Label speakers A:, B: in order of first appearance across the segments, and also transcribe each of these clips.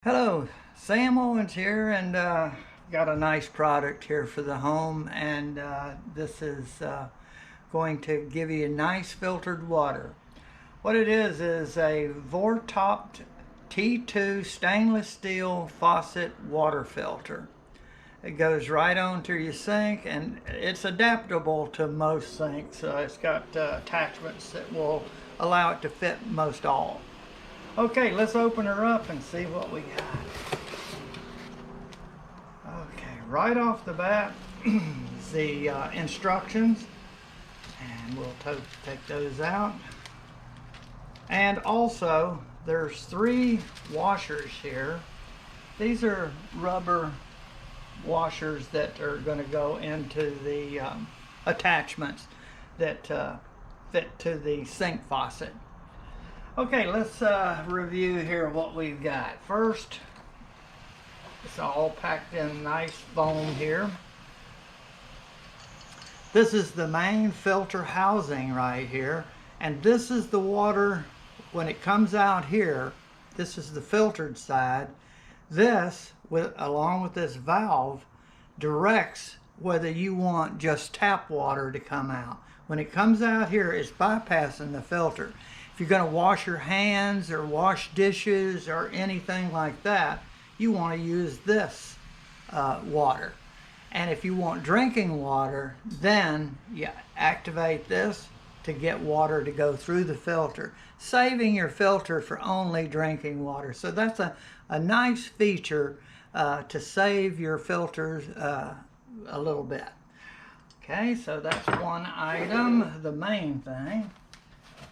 A: Hello, Sam Owens here, and got a nice product here for the home, and this is going to give you nice filtered water. What it is a Vortopt T2 stainless steel faucet water filter. It goes right onto your sink, and it's adaptable to most sinks. It's got attachments that will allow it to fit most all. Okay, let's open her up and see what we got. Okay, right off the bat, the instructions, and we'll take those out. And also, there's 3 washers here. These are rubber washers that are going to go into the attachments that fit to the sink faucet. Okay, let's review here what we've got. First, it's all packed in nice foam here. This is the main filter housing right here, and this is the water when it comes out here. This is the filtered side. This, along with this valve, directs whether you want just tap water to come out. When it comes out here, it's bypassing the filter. If you're going to wash your hands or wash dishes or anything like that, you want to use this water. And if you want drinking water, then you activate this to get water to go through the filter, saving your filter for only drinking water. So that's a nice feature to save your filters a little bit. Okay, so that's one item, the main thing.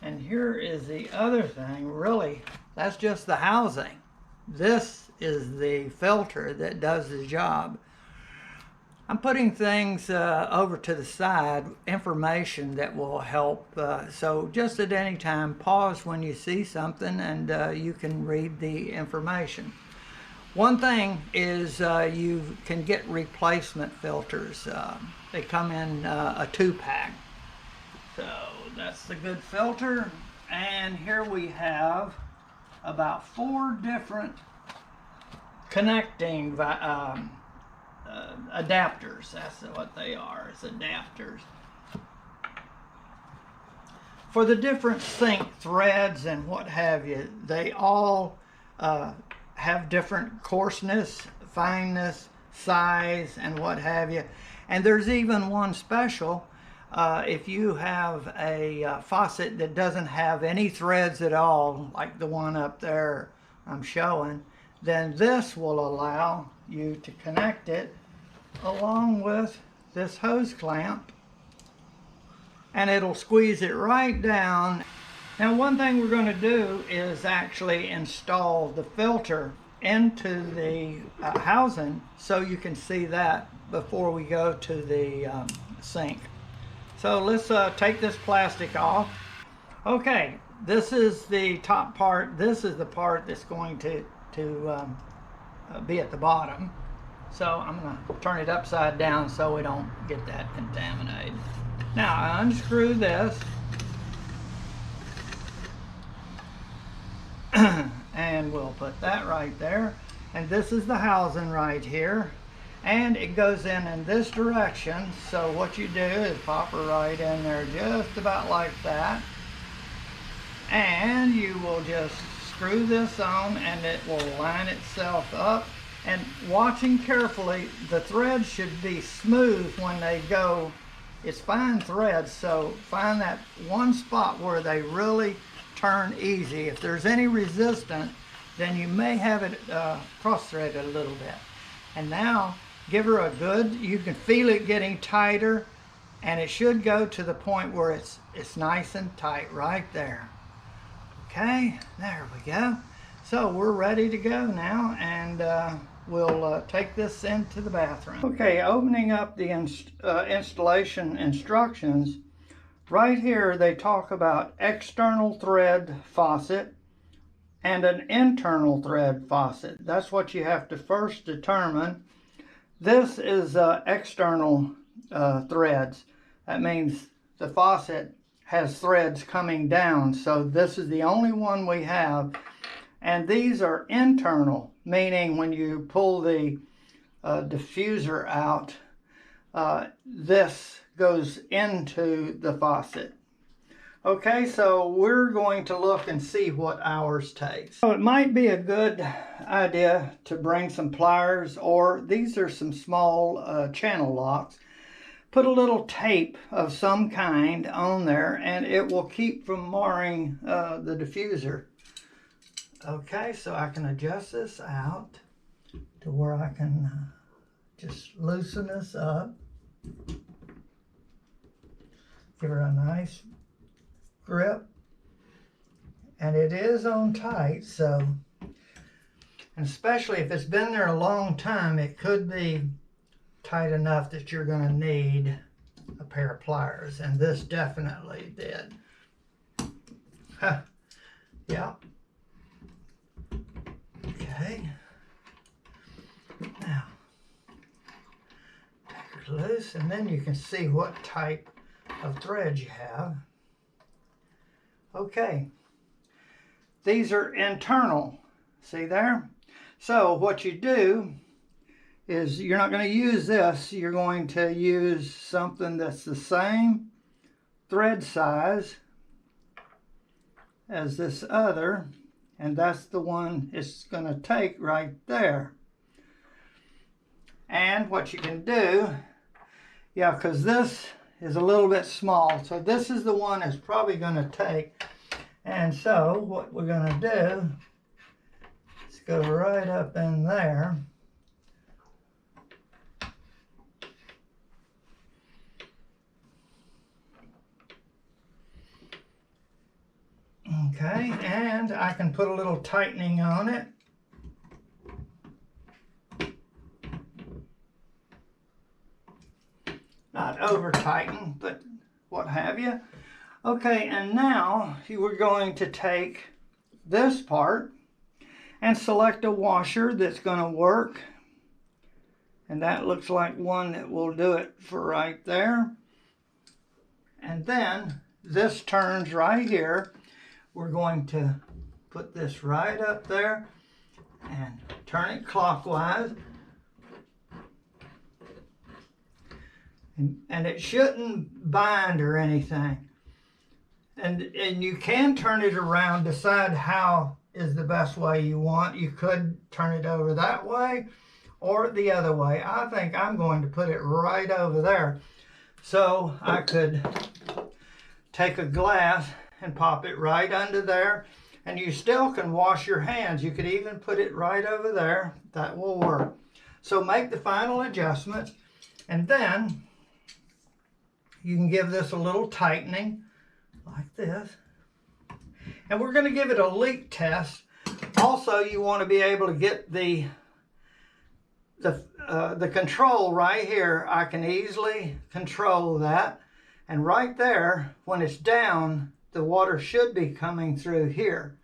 A: And here is the other thing. Really, that's just the housing. This is the filter that does the job. I'm putting things over to the side, information that will help. So just at any time, pause when you see something and you can read the information. One thing is you can get replacement filters. They come in a 2-pack. So that's the good filter. And here we have about 4 different connecting adapters. That's what they are. It's adapters for the different sink threads and what have you. They all have different coarseness, fineness, size, and what have you. And there's even one special. If you have a faucet that doesn't have any threads at all, like the one up there I'm showing, then this will allow you to connect it along with this hose clamp, and it'll squeeze it right down. Now, one thing we're going to do is actually install the filter into the housing so you can see that before we go to the sink. So let's take this plastic off. Okay, this is the top part. This is the part that's going to be at the bottom. So I'm going to turn it upside down so we don't get that contaminated. Now I unscrew this and we'll put that right there. And this is the housing right here. And it goes in this direction. So what you do is pop her right in there just about like that. And you will just screw this on and it will line itself up. And watching carefully, the threads should be smooth when they go. It's fine threads, so find that one spot where they really turn easy. If there's any resistance, then you may have it cross-threaded a little bit. And now give her a good, you can feel it getting tighter, and it should go to the point where it's nice and tight right there. Okay, there we go. So we're ready to go now, and we'll take this into the bathroom. Okay, opening up the installation instructions. Right here they talk about external thread faucet and an internal thread faucet. That's what you have to first determine. This is external threads. That means the faucet has threads coming down. So this is the only one we have. And these are internal, meaning when you pull the diffuser out, this goes into the faucet. Okay, so we're going to look and see what ours takes. So it might be a good idea to bring some pliers, or these are some small channel locks. Put a little tape of some kind on there and it will keep from marring the diffuser. Okay, so I can adjust this out to where I can just loosen this up. Give her a nice grip. And it is on tight, so, and especially if it's been there a long time, it could be tight enough that you're going to need a pair of pliers, and this definitely did. Yeah. Okay. Now, take her loose, and then you can see what type of thread you have. Okay. These are internal. See there? So what you do is you're not going to use this. You're going to use something that's the same thread size as this other, and that's the one it's going to take right there. And what you can do, yeah, because this is a little bit small, so this is the one it's probably going to take. And so what we're going to do is go right up in there. Okay, and I can put a little tightening on it. Not over tighten, but what have you. Okay, and now you are going to take this part and select a washer that's going to work. And that looks like one that will do it for right there. And then this turns right here. We're going to put this right up there and turn it clockwise. And it shouldn't bind or anything. And you can turn it around, decide how is the best way you want. You could turn it over that way or the other way. I think I'm going to put it right over there. So I could take a glass and pop it right under there, and you still can wash your hands. You could even put it right over there. That will work. So make the final adjustment, and then you can give this a little tightening like this. And we're going to give it a leak test. Also, you want to be able to get the control right here. I can easily control that, and right there, when it's down, the water should be coming through here.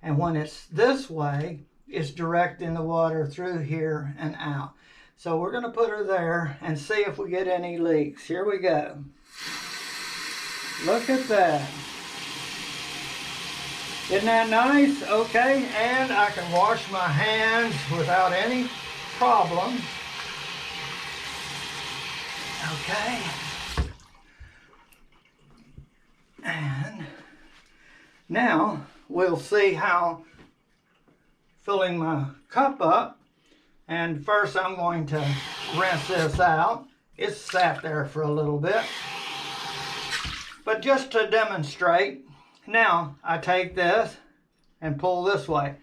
A: And when it's this way, it's directing the water through here and out. So we're going to put her there and see if we get any leaks. Here we go. Look at that. Isn't that nice? Okay, and I can wash my hands without any problem. Okay. And now we'll see how filling my cup up. And first I'm going to rinse this out. It's sat there for a little bit. But just to demonstrate, now I take this and pull this way.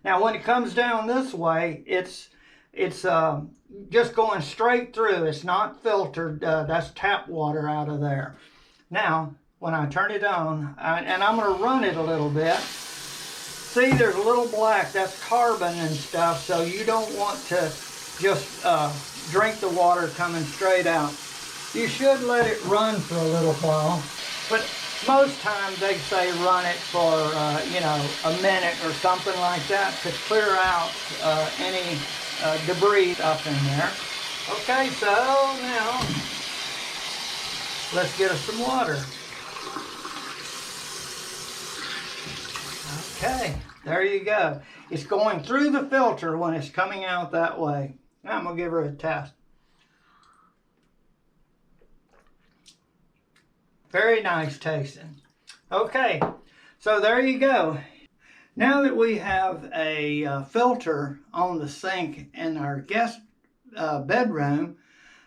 A: Now when it comes down this way, it's just going straight through. It's not filtered. That's tap water out of there. Now, when I turn it on, and I'm going to run it a little bit. See, there's a little black. That's carbon and stuff, so you don't want to just drink the water coming straight out. You should let it run for a little while, but most times they say run it for, a minute or something like that to clear out any debris up in there. Okay, so now let's get us some water. Okay, There you go. It's going through the filter when it's coming out that way. Now I'm going to give her a test. Very nice tasting. Okay, so there you go. Now that we have a filter on the sink in our guest bedroom,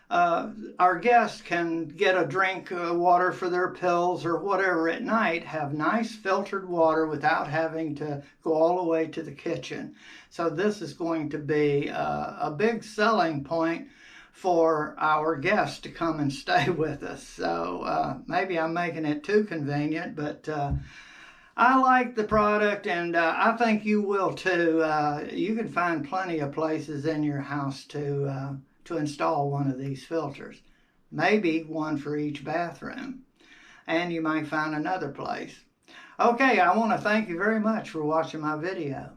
A: our guests can get a drink of water for their pills or whatever at night, have nice filtered water without having to go all the way to the kitchen. So this is going to be a big selling point for our guests to come and stay with us. So maybe I'm making it too convenient, but I like the product, and I think you will too. You can find plenty of places in your house to install one of these filters. Maybe one for each bathroom. And you might find another place. Okay, I want to thank you very much for watching my video.